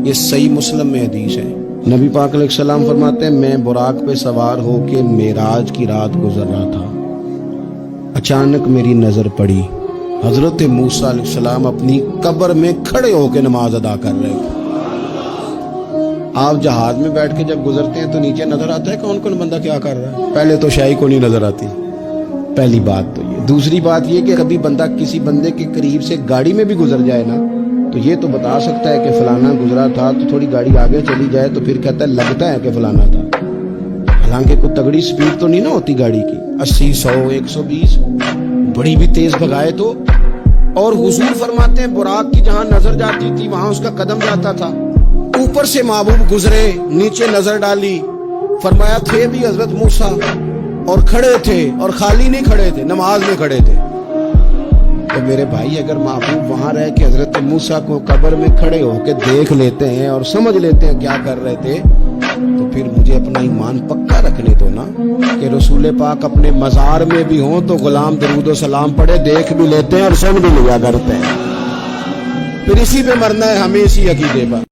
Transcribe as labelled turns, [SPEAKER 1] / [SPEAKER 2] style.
[SPEAKER 1] یہ صحیح مسلم میں حدیث ہے. نبی پاک علیہ السلام فرماتے ہیں میں براق پہ سوار ہو کے معراج کی رات گزر رہا تھا. اچانک میری نظر پڑی حضرت موسیٰ علیہ السلام اپنی قبر میں کھڑے ہو کے نماز ادا کر رہے تھے. آپ جہاز میں بیٹھ کے جب گزرتے ہیں تو نیچے نظر آتا ہے کون کون بندہ کیا کر رہا ہے؟ پہلے تو شاہی کو نہیں نظر آتی. پہلی بات تو یہ. دوسری بات یہ کہ کبھی بندہ کسی بندے کے قریب سے گاڑی میں بھی گزر جائے نا تو یہ تو بتا سکتا ہے کہ فلانا گزرا تھا، تو تھوڑی گاڑی آگے چلی جائے تو پھر کہتا ہے لگتا ہے کہ فلانا تھا. حالانکہ کوئی تگڑی سپیڈ تو نہیں نا ہوتی گاڑی کی، 80 100 120 بڑی بھی تیز بھگائے تو. اور حضور فرماتے ہیں براق کی جہاں نظر جاتی تھی وہاں اس کا قدم جاتا تھا. اوپر سے محبوب گزرے، نیچے نظر ڈالی، فرمایا تھے بھی حضرت موسیٰ اور کھڑے تھے، اور خالی نہیں کھڑے تھے، نماز میں کھڑے تھے. تو میرے بھائی اگر محبوب وہاں رہ کے حضرت موسیٰ کو قبر میں کھڑے ہو کے دیکھ لیتے ہیں اور سمجھ لیتے ہیں کیا کر رہے تھے، تو پھر مجھے اپنا ایمان پکا رکھنے دو نا کہ رسول پاک اپنے مزار میں بھی ہوں تو غلام درود و سلام پڑھے، دیکھ بھی لیتے ہیں اور سن بھی لیا کرتے ہیں. پھر اسی پہ مرنا ہے ہمیں، اسی عقیدے پر.